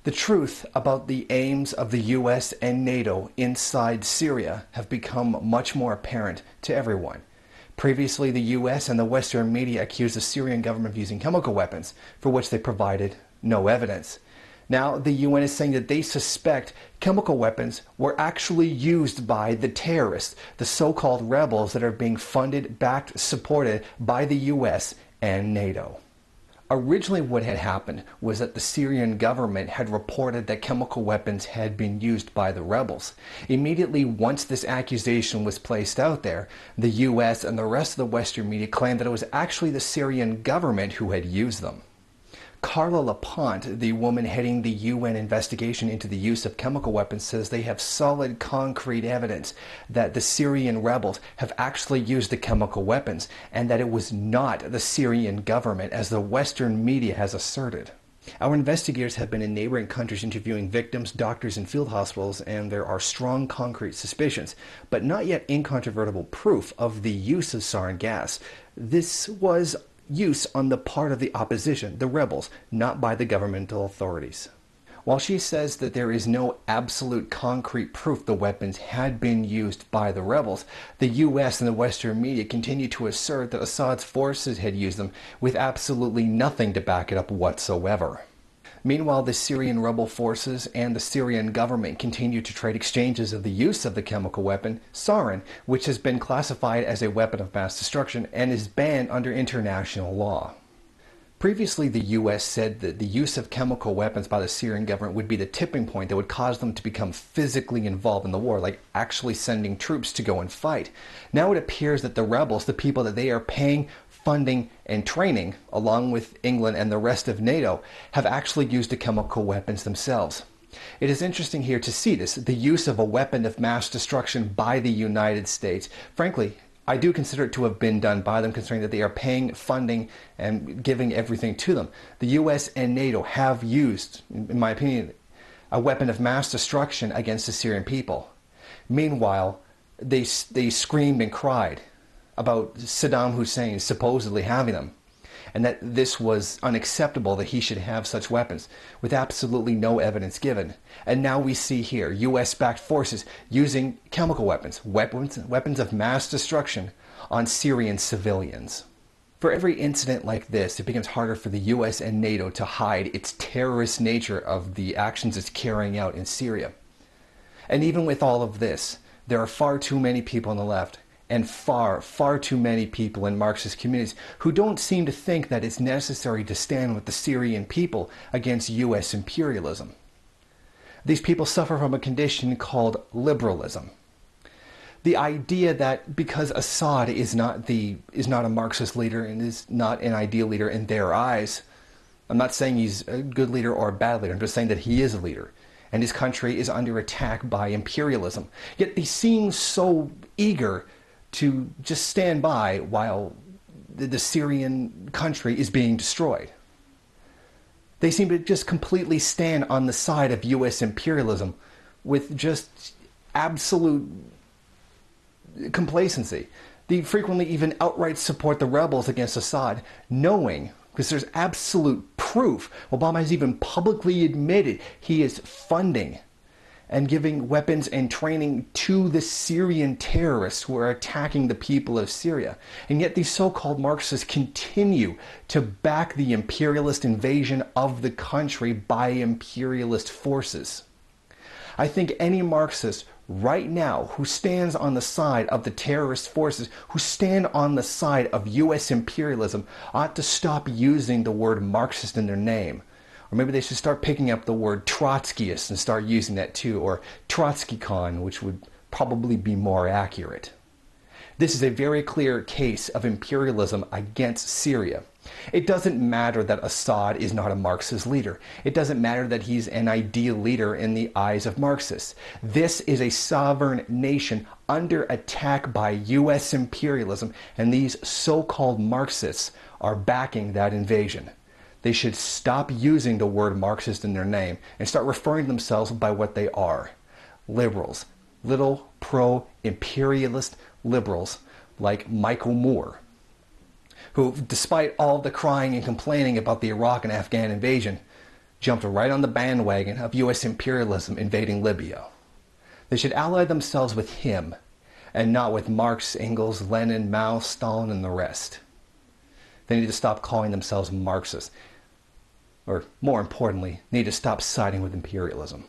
The truth about the aims of the US and NATO inside Syria have become much more apparent to everyone. Previously, the US and the Western media accused the Syrian government of using chemical weapons, for which they provided no evidence. Now, the UN is saying that they suspect chemical weapons were actually used by the terrorists, the so-called rebels that are being funded, backed, supported by the US and NATO. Originally what had happened was that the Syrian government had reported that chemical weapons had been used by the rebels. Immediately once this accusation was placed out there, the US and the rest of the Western media claimed that it was actually the Syrian government who had used them. Carla Lapont, the woman heading the UN investigation into the use of chemical weapons, says they have solid concrete evidence that the Syrian rebels have actually used the chemical weapons and that it was not the Syrian government as the Western media has asserted. Our investigators have been in neighboring countries interviewing victims, doctors, and field hospitals, and there are strong concrete suspicions, but not yet incontrovertible proof of the use of sarin gas. This was use on the part of the opposition, the rebels, not by the governmental authorities. While she says that there is no absolute concrete proof the weapons had been used by the rebels, the US and the Western media continue to assert that Assad's forces had used them with absolutely nothing to back it up whatsoever. Meanwhile, the Syrian rebel forces and the Syrian government continue to trade exchanges of the use of the chemical weapon, sarin, which has been classified as a weapon of mass destruction and is banned under international law. Previously, the US said that the use of chemical weapons by the Syrian government would be the tipping point that would cause them to become physically involved in the war, like actually sending troops to go and fight. Now it appears that the rebels, the people that they are paying, funding, and training, along with England and the rest of NATO, have actually used the chemical weapons themselves. It is interesting here to see this, the use of a weapon of mass destruction by the United States. Frankly, I do consider it to have been done by them, considering that they are paying, funding, and giving everything to them. The US and NATO have used, in my opinion, a weapon of mass destruction against the Syrian people. Meanwhile, they screamed and cried about Saddam Hussein supposedly having them, and that this was unacceptable that he should have such weapons, with absolutely no evidence given. And now we see here US-backed forces using chemical weapons of mass destruction on Syrian civilians. For every incident like this, it becomes harder for the US and NATO to hide its terrorist nature of the actions it's carrying out in Syria. And even with all of this, there are far too many people on the left and far too many people in Marxist communities who don't seem to think that it's necessary to stand with the Syrian people against US imperialism. These people suffer from a condition called liberalism. The idea that because Assad is not a Marxist leader and is not an ideal leader in their eyes, I'm not saying he's a good leader or a bad leader, I'm just saying that he is a leader, and his country is under attack by imperialism. Yet they seem so eager to just stand by while the Syrian country is being destroyed. They seem to just completely stand on the side of US imperialism with just absolute complacency. They frequently even outright support the rebels against Assad, knowing, because there's absolute proof, Obama has even publicly admitted he is funding and giving weapons and training to the Syrian terrorists who are attacking the people of Syria. And yet these so-called Marxists continue to back the imperialist invasion of the country by imperialist forces. I think any Marxist right now who stands on the side of the terrorist forces, who stand on the side of US imperialism, ought to stop using the word Marxist in their name. Or maybe they should start picking up the word Trotskyist and start using that too, or Trotskycon, which would probably be more accurate. This is a very clear case of imperialism against Syria. It doesn't matter that Assad is not a Marxist leader. It doesn't matter that he's an ideal leader in the eyes of Marxists. This is a sovereign nation under attack by US imperialism, and these so-called Marxists are backing that invasion. They should stop using the word Marxist in their name and start referring to themselves by what they are. Liberals. Little pro-imperialist liberals like Michael Moore, who, despite all the crying and complaining about the Iraq and Afghan invasion, jumped right on the bandwagon of U.S. imperialism invading Libya. They should ally themselves with him, and not with Marx, Engels, Lenin, Mao, Stalin, and the rest. They need to stop calling themselves Marxists. Or, more importantly, need to stop siding with imperialism.